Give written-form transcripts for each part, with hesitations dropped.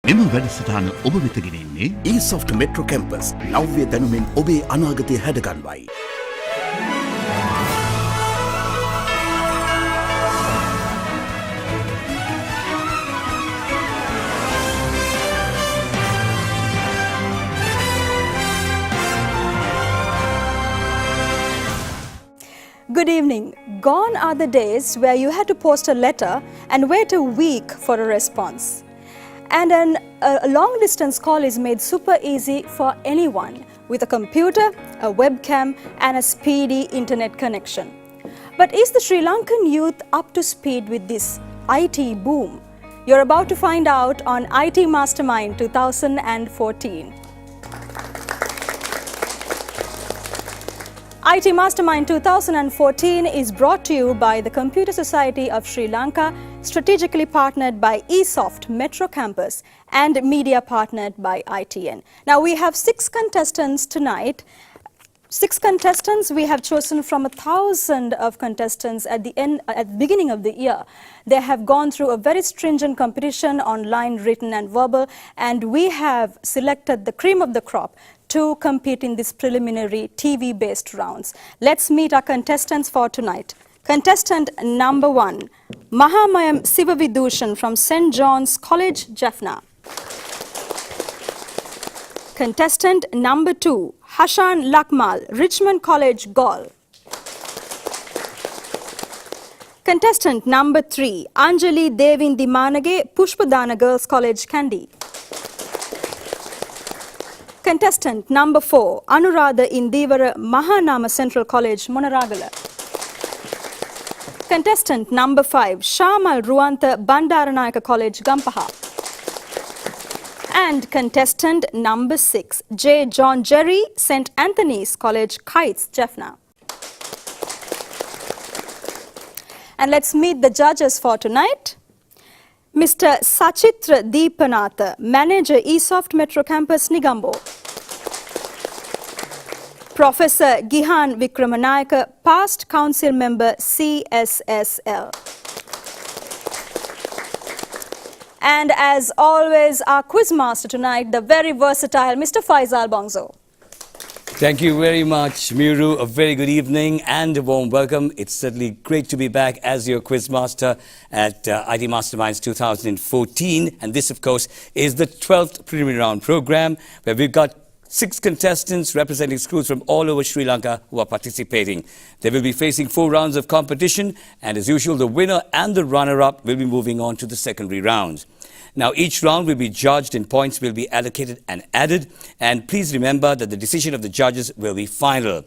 මෙම වැඩසටහන ඔබ වෙත ගෙනෙන්නේ eSoft Metro Campus නව්‍ය දැනුමෙන් ඔබේ අනාගතය හැඩගන්වයි. Good evening. Gone are the days where you had to post a letter and wait a week for a response. And a long distance call is made super easy for anyone with a computer, a webcam and a speedy internet connection. But is the Sri Lankan youth up to speed with this IT boom? You're about to find out on IT Mastermind 2014. IT Mastermind 2014 is brought to you by the Computer Society of Sri Lanka, strategically partnered by eSoft Metro Campus and media partnered by ITN. Now we have 6 contestants tonight. 6 contestants we have chosen from 1,000 of contestants at the beginning of the year. They have gone through a very stringent competition online, written and verbal, and we have selected the cream of the crop to compete in this preliminary TV-based rounds. Let's meet our contestants for tonight. Contestant number 1, Mahamayam Sivavidushan from St. John's College, Jaffna. Contestant number 2, Hashan Lakmal, Richmond College, Gaul. Contestant number 3, Anjali Devindi Manage, Pushpadana Girls College, Kandy. Contestant number 4, Anuradha Indivara, Mahanama Central College, Monaragala. Contestant number 5, Shamal Ruanta, Bandaranayaka College, Gampaha. And contestant number 6, J. John Jerry, St. Anthony's College, Kites, Jaffna. And let's meet the judges for tonight. Mr. Sachitra Deepanatha, Manager, eSoft Metro Campus, Nigambo. Professor Gihan Vikramanayaka, Past Council Member, CSSL. And as always, our quiz master tonight, the very versatile Mr. Faisal Bongzo. Thank you very much, Miru. A very good evening and a warm welcome. It's certainly great to be back as your quiz master at IT Masterminds 2014. And this, of course, is the 12th preliminary round program where we've got 6 contestants representing schools from all over Sri Lanka who are participating. They will be facing 4 rounds of competition. And as usual, the winner and the runner-up will be moving on to the secondary rounds. Now, each round will be judged and points will be allocated and added. And please remember that the decision of the judges will be final.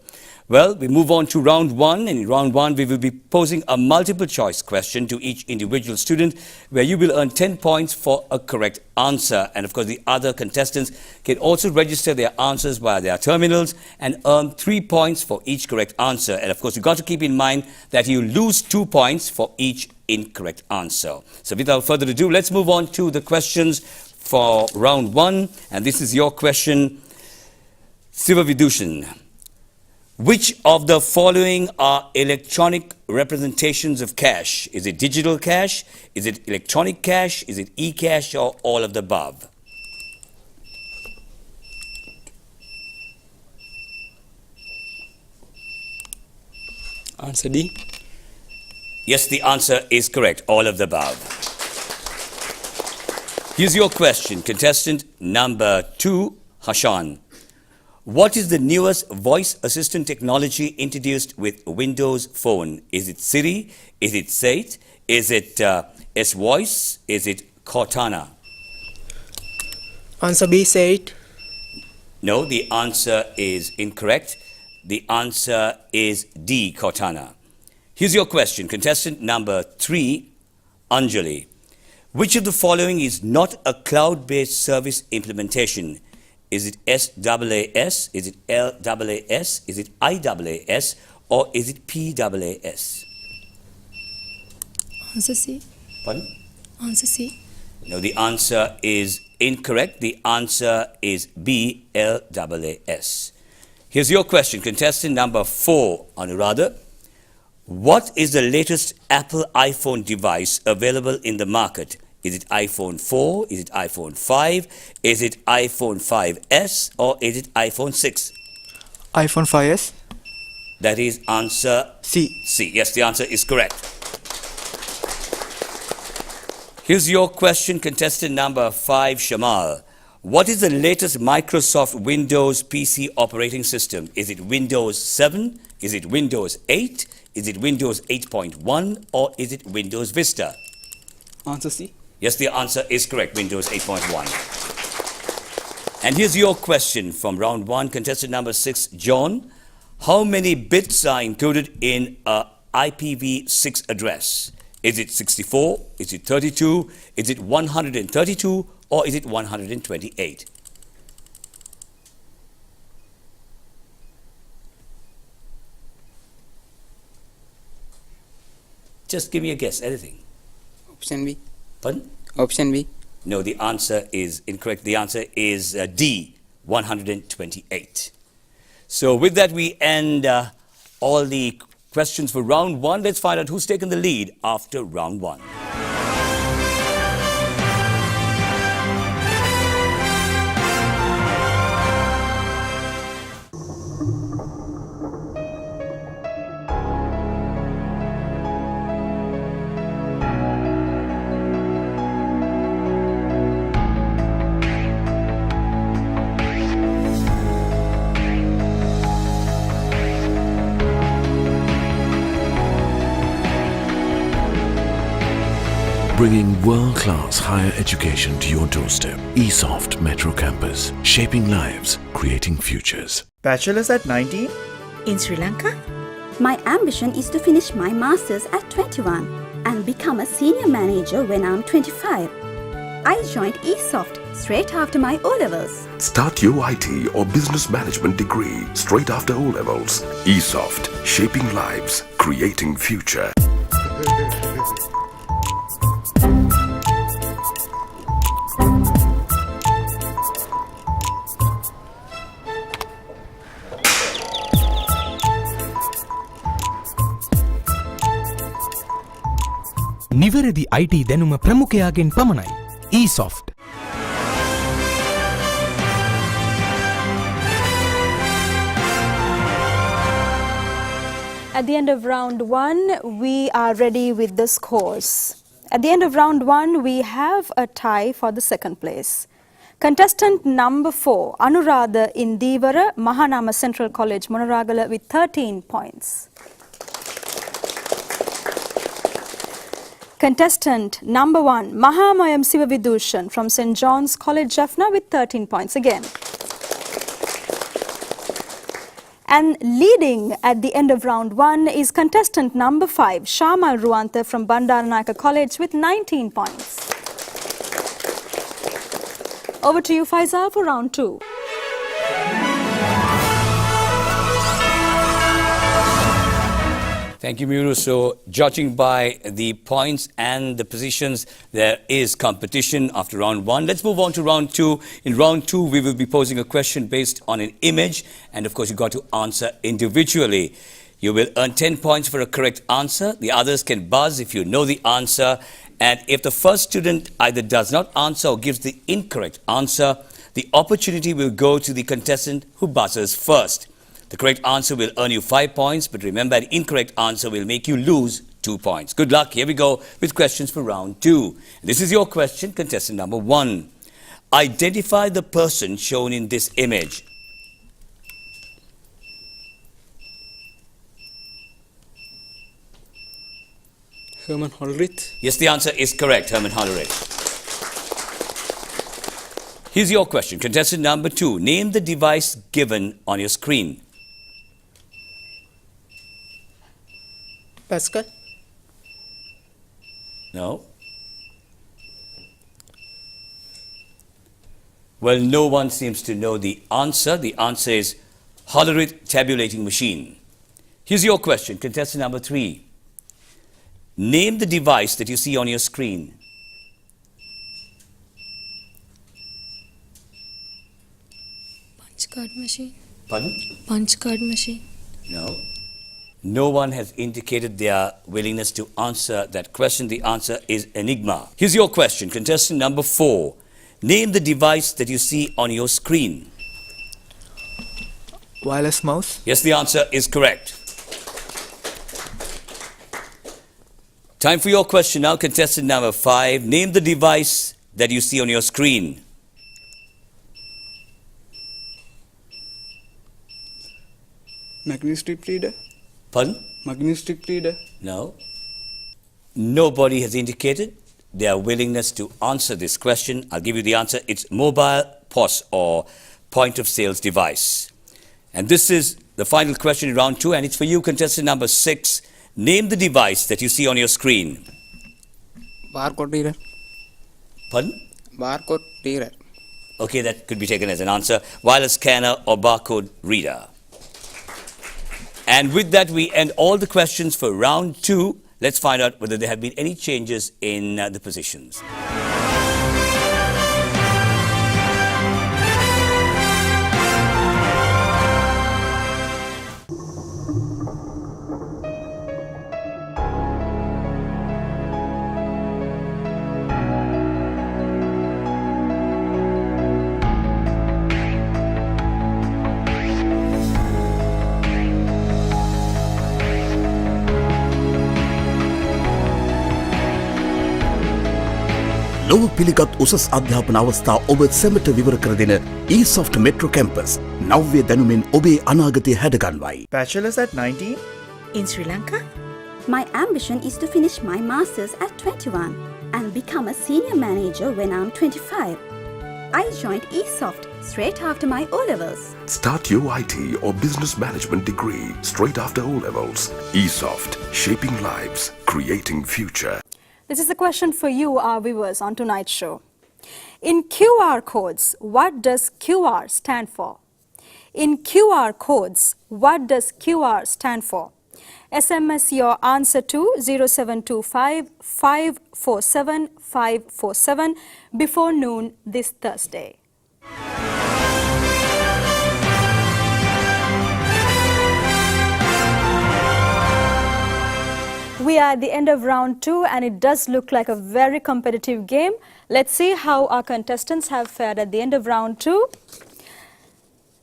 Well, we move on to round 1. And in round 1, we will be posing a multiple choice question to each individual student where you will earn 10 points for a correct answer. And of course, the other contestants can also register their answers via their terminals and earn 3 points for each correct answer. And of course, you've got to keep in mind that you lose 2 points for each incorrect answer. So without further ado, let's move on to the questions for round 1. And this is your question, Sivavidushan. Which of the following are electronic representations of cash? Is it digital cash? Is it electronic cash? Is it e-cash or all of the above? Answer D. Yes, the answer is correct. All of the above. Here's your question. Contestant number 2, Hashan. What is the newest voice assistant technology introduced with Windows Phone? Is it Siri? Is it Sate? Is it S-Voice? Is it Cortana? Answer B, Sate. No, the answer is incorrect. The answer is D, Cortana. Here's your question. Contestant number 3, Anjali. Which of the following is not a cloud-based service implementation? Is it SaaS? Is it LaaS? Is it IaaS? Or is it PaaS? Answer C. Pardon? Answer C. No, the answer is incorrect. The answer is B, LaaS. Here's your question. Contestant number 4, Anuradha. What is the latest Apple iPhone device available in the market? Is it iPhone 4? Is it iPhone 5? Is it iPhone 5S? Or is it iPhone 6? iPhone 5s. That is answer C. C. Yes, the answer is correct. Here's your question, contestant number 5, Shamal. What is the latest Microsoft Windows PC operating system? Is it Windows 7? Is it Windows 8? Is it Windows 8.1? Or is it Windows Vista? Answer C. Yes, the answer is correct, Windows 8.1. And here's your question from round 1, contestant number 6, John. How many bits are included in a IPv6 address? Is it 64? Is it 32? Is it 132? Or is it 128? Just give me a guess, anything. Option B. Pardon? Option B. No, the answer is incorrect. The answer is D, 128. So with that, we end all the questions for round 1. Let's find out who's taken the lead after round 1. Bringing world-class higher education to your doorstep. eSoft Metro Campus. Shaping lives, creating futures. Bachelor's at 19? In Sri Lanka? My ambition is to finish my master's at 21 and become a senior manager when I'm 25. I joined eSoft straight after my O-levels. Start your IT or business management degree straight after O-levels. eSoft, shaping lives, creating future. නිවැරදි IT දැනුම ප්‍රමුඛයාගෙන් පමණයි. eSoft. At the end of round 1, we are ready with the scores. At the end of round 1, we have a tie for the second place. Contestant number 4, Anuradha Indivara, Mahanama Central College, Monoragala, with 13 points. Contestant number 1, Mahamayam Sivavidushan from St. John's College, Jaffna, with 13 points again. And leading at the end of round 1 is contestant number 5, Shamal Ruanta from Bandaranayake College, with 19 points. Over to you, Faisal, for round 2. Thank you, Miru. So, judging by the points and the positions, there is competition after round 1. Let's move on to round 2. In round 2, we will be posing a question based on an image. And of course, you've got to answer individually. You will earn 10 points for a correct answer. The others can buzz if you know the answer. And if the first student either does not answer or gives the incorrect answer, the opportunity will go to the contestant who buzzes first. The correct answer will earn you 5 points, but remember, the incorrect answer will make you lose 2 points. Good luck. Here we go with questions for round 2. This is your question, contestant number 1. Identify the person shown in this image. Herman Hollerith. Yes, the answer is correct, Herman Hollerith. Here's your question, contestant number 2. Name the device given on your screen. Pascal. No. Well, no one seems to know the answer. The answer is Hollerith tabulating machine. Here's your question, contestant number 3. Name the device that you see on your screen. Punch card machine. Pardon? Punch card machine. No. No one has indicated their willingness to answer that question. The answer is enigma. Here's your question, contestant number 4. Name the device that you see on your screen. Wireless mouse. Yes, the answer is correct. Time for your question now, contestant number 5. Name the device that you see on your screen. Magnetic strip reader. Pardon? Magnetic strip reader. No. Nobody has indicated their willingness to answer this question. I'll give you the answer. It's mobile POS or point of sales device. And this is the final question in round 2, and it's for you, contestant number 6. Name the device that you see on your screen. Barcode reader. Pardon? Barcode reader. Okay, that could be taken as an answer. Wireless scanner or barcode reader. And with that, we end all the questions for round 2. Let's find out whether there have been any changes in the positions. ලොව පිළිගත් උසස් අධ්‍යාපන අවස්ථා ඔබ සැමට විවර කර දෙන eSoft Metro Campus නව්‍ය දැනුමින් ඔබේ අනාගතය හැඩගන්වයි. Bachelor's at 19? In Sri Lanka, my ambition is to finish my master's at 21 and become a senior manager when I'm 25. I joined eSoft straight after my O-levels. Start your IT or business management degree straight after O-levels. eSoft, shaping lives, creating future. This is a question for you, our viewers, on tonight's show. In QR codes, what does QR stand for? In QR codes, what does QR stand for? SMS your answer to 0725 547 547 before noon this Thursday. We are at the end of round 2 and it does look like a very competitive game. Let's see how our contestants have fared at the end of round 2.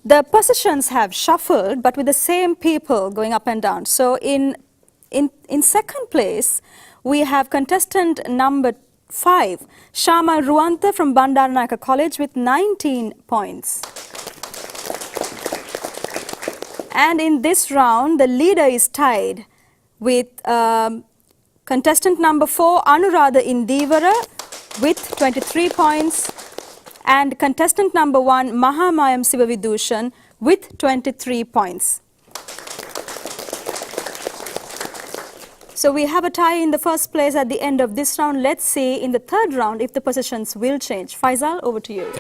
The positions have shuffled but with the same people going up and down. So in second place, we have contestant number 5, Shama Ruanta from Bandaranaike College with 19 points. And in this round, the leader is tied with contestant number 4, Anuradha Indivara with 23 points and contestant number 1, Mahamayam Sivavidushan with 23 points. So we have a tie in the first place at the end of this round. Let's see in the third round if the positions will change. Faisal, over to you.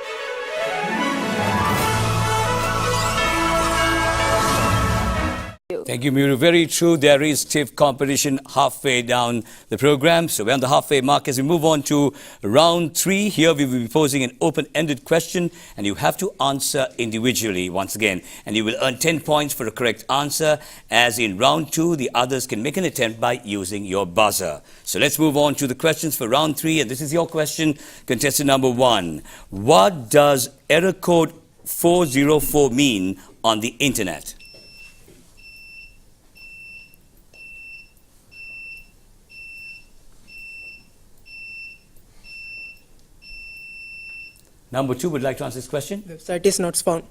Thank you, Miru. Very true. There is stiff competition halfway down the program. So we're on the halfway mark as we move on to round 3. Here we will be posing an open-ended question and you have to answer individually once again. And you will earn 10 points for a correct answer. As in round 2, the others can make an attempt by using your buzzer. So let's move on to the questions for round 3. And this is your question, contestant number 1. What does error code 404 mean on the internet? Number 2 would like to answer this question? Website is not found.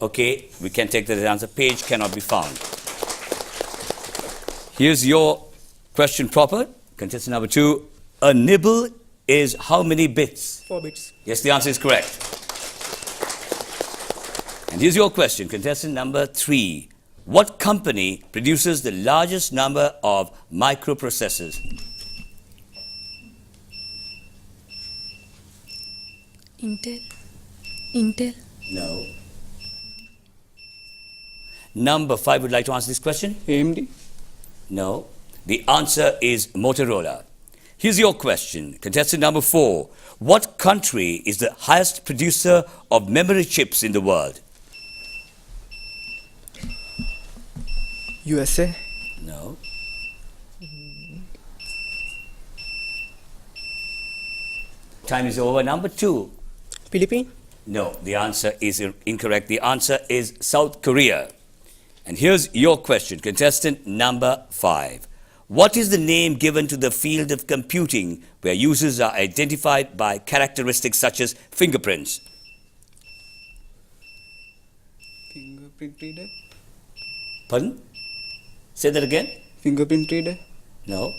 Okay, we can take that as answer. Page cannot be found. Here's your question proper. Contestant number 2. A nibble is how many bits? 4 bits. Yes, the answer is correct. And here's your question. Contestant number 3. What company produces the largest number of microprocessors? Intel. No. Number 5 would like to answer this question? AMD. No. The answer is Motorola. Here's your question. Contestant number 4. What country is the highest producer of memory chips in the world? USA. No. Time is over. Number 2. Philippines. No, the answer is incorrect. The answer is South Korea. And here's your question, contestant number 5. What is the name given to the field of computing where users are identified by characteristics such as fingerprints? Fingerprint reader. Pardon? Say that again? Fingerprint reader. No.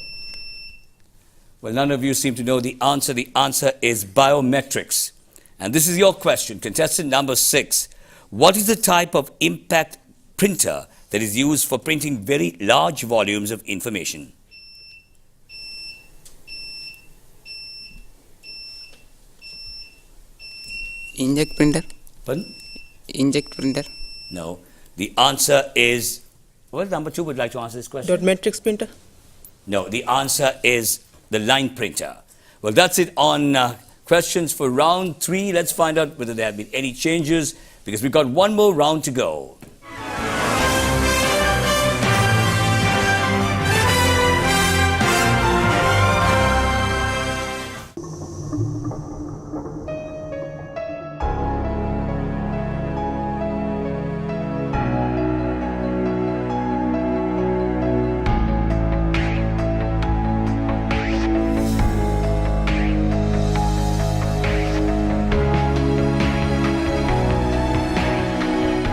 Well, none of you seem to know the answer. The answer is biometrics. And this is your question, contestant number 6. What is the type of impact printer that is used for printing very large volumes of information? Inkjet printer. Pardon? Inkjet printer. No. The answer is, well, number 2 would like to answer this question. Dot matrix printer. No, the answer is the line printer. Well, that's it on questions for round 3. Let's find out whether there have been any changes, because we've got one more round to go.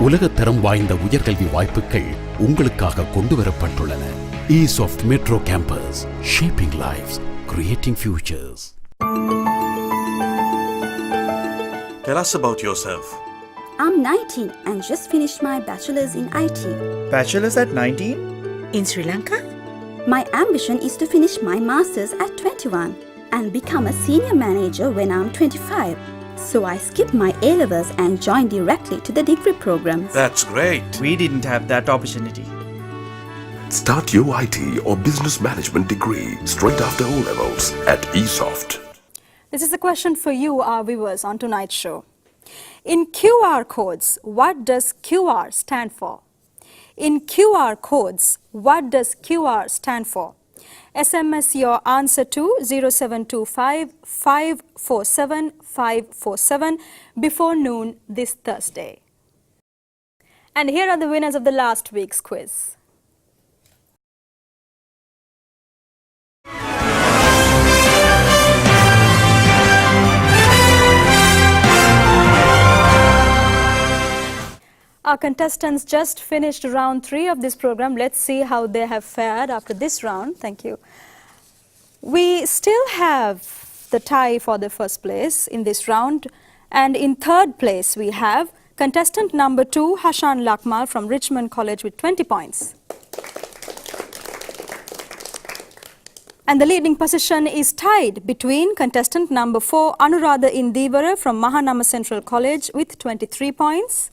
உலகத்தரம் வாய்ந்த உயர்கல்வி வாய்ப்புகள் உங்களுக்காக கொண்டு வரப்பட்டுள்ளன. eSoft Metro Campus, shaping lives, creating futures. Tell us about yourself. I'm 19 and just finished my bachelor's in IT. Bachelor's at 19? In Sri Lanka? My ambition is to finish my master's at 21 and become a senior manager when I'm 25. So I skipped my A-levels and joined directly to the degree programs. That's great. We didn't have that opportunity. Start your IT or business management degree straight after O-levels at eSoft. This is a question for you, our viewers, on tonight's show. In QR codes, what does QR stand for? In QR codes, what does QR stand for? SMS your answer to 0725 547 547 before noon this Thursday. And here are the winners of the last week's quiz. Our contestants just finished round 3 of this program. Let's see how they have fared after this round. Thank you. We still have the tie for the first place in this round. And in third place, we have contestant number 2, Hashan Lakmal from Richmond College with 20 points. And the leading position is tied between contestant number 4, Anuradha Indivara from Mahanama Central College with 23 points.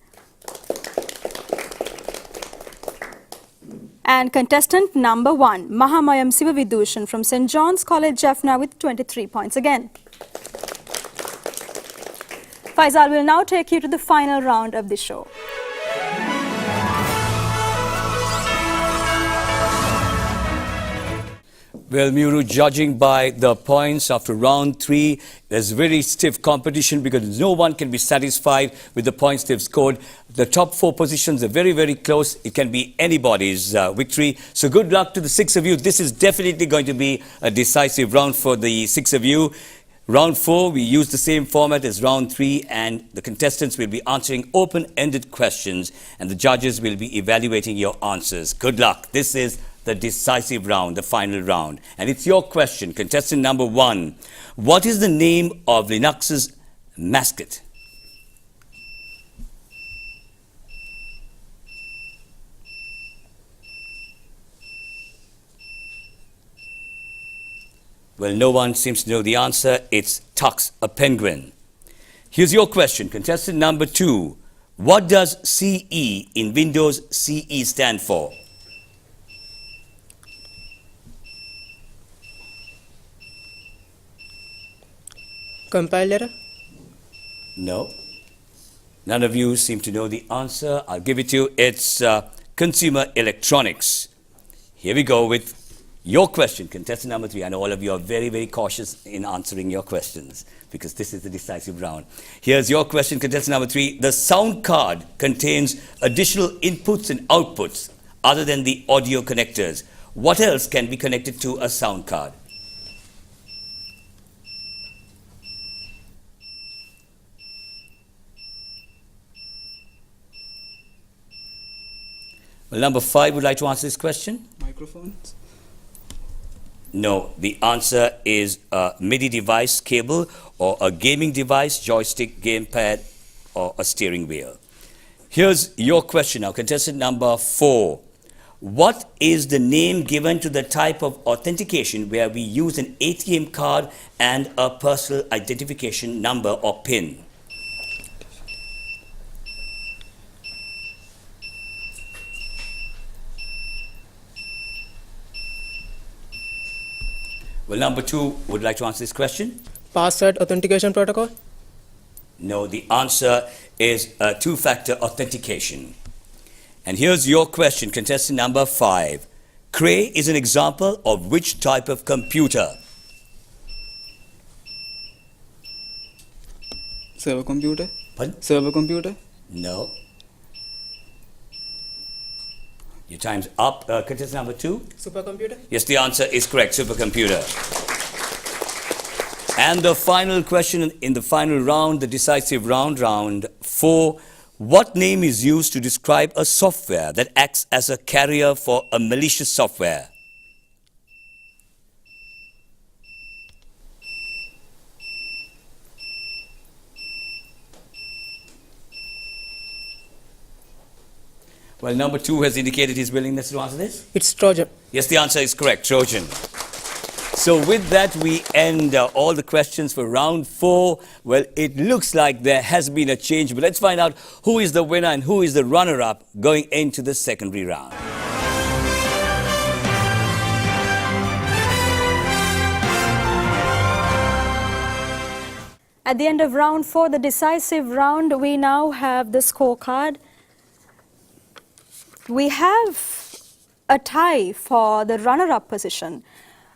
And contestant number 1, Mahamayam Sivavidushan from St. John's College, Jaffna with 23 points again. Faisal will now take you to the final round of the show. Well, Muru, judging by the points after round 3, there's very stiff competition because no one can be satisfied with the points they've scored. The top 4 positions are very, very close. It can be anybody's victory. So good luck to the 6 of you. This is definitely going to be a decisive round for the 6 of you. Round 4, we use the same format as round 3, and the contestants will be answering open-ended questions, and the judges will be evaluating your answers. Good luck. This is the decisive round, the final round. And it's your question, contestant number 1. What is the name of Linux's mascot? Well, no one seems to know the answer. It's Tux, a penguin. Here's your question, contestant number 2. What does CE in Windows CE stand for? Compiler. No. None of you seem to know the answer. I'll give it to you. It's consumer electronics. Here we go with your question, contestant number 3. I know all of you are very, very cautious in answering your questions because this is the decisive round. Here's your question, contestant number 3. The sound card contains additional inputs and outputs other than the audio connectors. What else can be connected to a sound card? Well, number 5 would like to answer this question. Microphones. No, the answer is a MIDI device cable or a gaming device, joystick, gamepad, or a steering wheel. Here's your question now, contestant number 4. What is the name given to the type of authentication where we use an ATM card and a personal identification number or PIN? Well, number 2 would like to answer this question. Password authentication protocol. No, the answer is two-factor authentication. And here's your question, contestant number 5. Cray is an example of which type of computer? Server computer. Pardon? Server computer. No. Your time's up. Contestant number 2. Supercomputer. Yes, the answer is correct, supercomputer. And the final question in the final round, the decisive round, round 4. What name is used to describe a software that acts as a carrier for a malicious software? Well, number 2 has indicated his willingness to answer this. It's Trojan. Yes, the answer is correct, Trojan. So with that, we end all the questions for round 4. Well, it looks like there has been a change, but let's find out who is the winner and who is the runner-up going into the secondary round. At the end of round 4, the decisive round, we now have the scorecard. We have a tie for the runner-up position.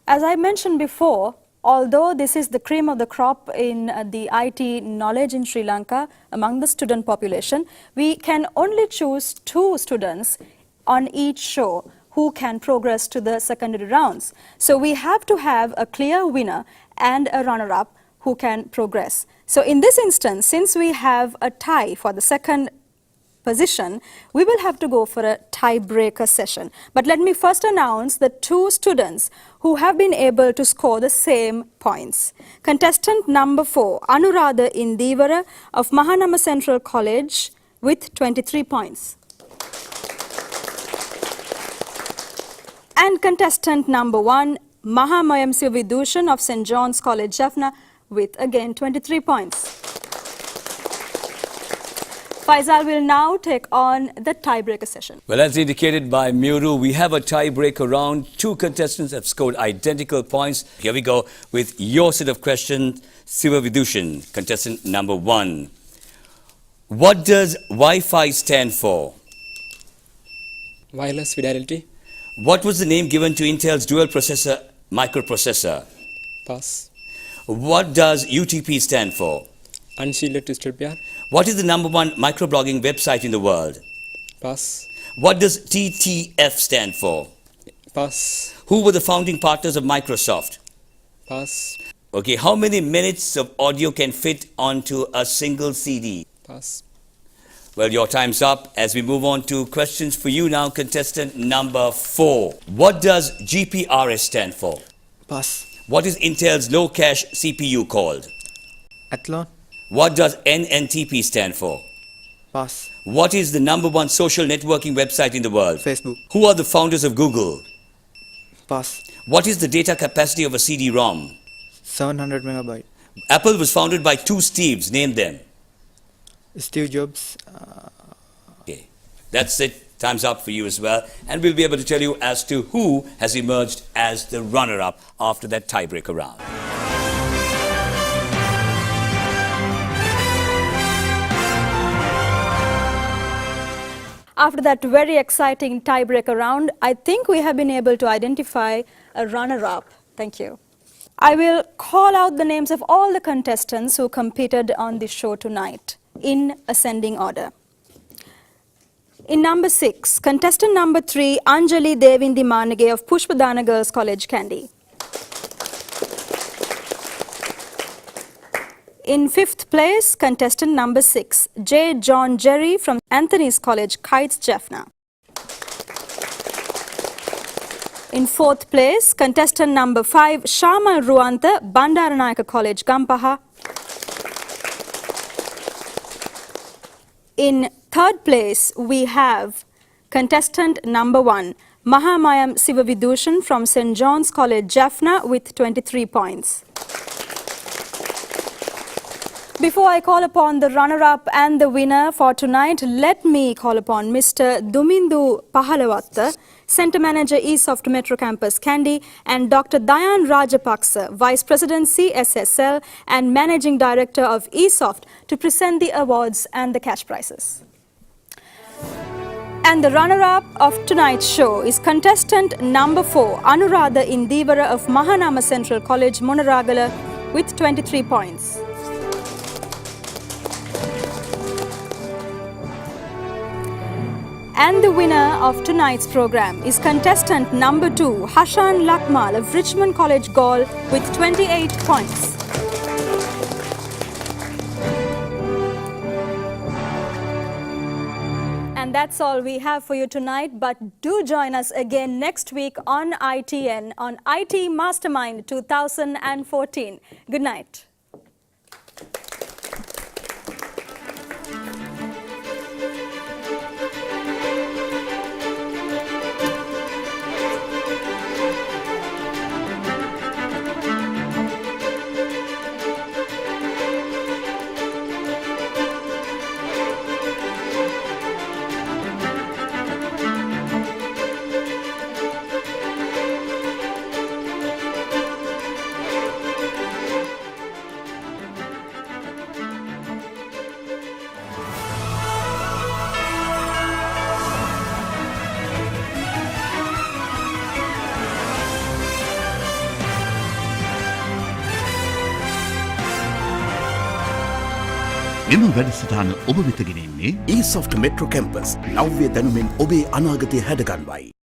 As I mentioned before, although this is the cream of the crop in the IT knowledge in Sri Lanka among the student population, we can only choose 2 students on each show who can progress to the secondary rounds. So we have to have a clear winner and a runner-up who can progress. So in this instance, since we have a tie for the second position, we will have to go for a tiebreaker session. But let me first announce the 2 students who have been able to score the same points. Contestant number 4, Anuradha Indivara of Mahanama Central College with 23 points. And contestant number 1, Mahamayam Sividushan of St. John's College, Jaffna with again 23 points. Faisal will now take on the tiebreaker session. Well, as indicated by Muru, we have a tiebreaker round. 2 contestants have scored identical points. Here we go with your set of questions. Siva Vidushan, contestant number 1. What does Wi-Fi stand for? Wireless fidelity. What was the name given to Intel's dual processor microprocessor? Pass. What does UTP stand for? Unshielded twisted pair. What is the number 1 microblogging website in the world? Pass. What does TTF stand for? Pass. Who were the founding partners of Microsoft? Pass. Okay, how many minutes of audio can fit onto a single CD? Pass. Well, your time's up as we move on to questions for you now, contestant number 4. What does GPRS stand for? Pass. What is Intel's low cache CPU called? Athlon. What does NNTP stand for? Pass. What is the number 1 social networking website in the world? Facebook. Who are the founders of Google? Pass. What is the data capacity of a CD-ROM? 700 megabyte. Apple was founded by 2 Steves. Name them. Steve Jobs. Okay, that's it. Time's up for you as well. And we'll be able to tell you as to who has emerged as the runner-up after that tiebreaker round. After that very exciting tiebreaker round, I think we have been able to identify a runner-up. Thank you. I will call out the names of all the contestants who competed on the show tonight in ascending order. In number 6, contestant number 3, Anjali Devindi Manage of Pushpadana Girls College, Kandy. In 5th place, contestant number 6, J. John Jerry from Anthony's College, Kites, Jaffna. In 4th place, contestant number 5, Shamal Ruanta, Bandaranayaka College, Gampaha. In 3rd place, we have contestant number 1, Mahamayam Sivavidushan from St. John's College, Jaffna with 23 points. Before I call upon the runner-up and the winner for tonight, let me call upon Mr. Dumindu Pahalavatta, Centre Manager, eSoft Metro Campus, Kandy, and Dr. Dayan Rajapaksa, Vice President, CSSL, and Managing Director of eSoft, to present the awards and the cash prizes. And the runner-up of tonight's show is contestant number 4, Anuradha Indivara of Mahanama Central College, Monaragala, with 23 points. And the winner of tonight's program is contestant number 2, Hashan Lakmal of Richmond College, Gaul, with 28 points. And that's all we have for you tonight, but do join us again next week on ITN, on IT Mastermind 2014. Good night. එම වැඩසටහන ඔබ වෙත ගෙනෙන්නේ eSoft Metro Campus නව්‍ය දැනුමෙන් ඔබේ අනාගතය හැඩගන්වයි.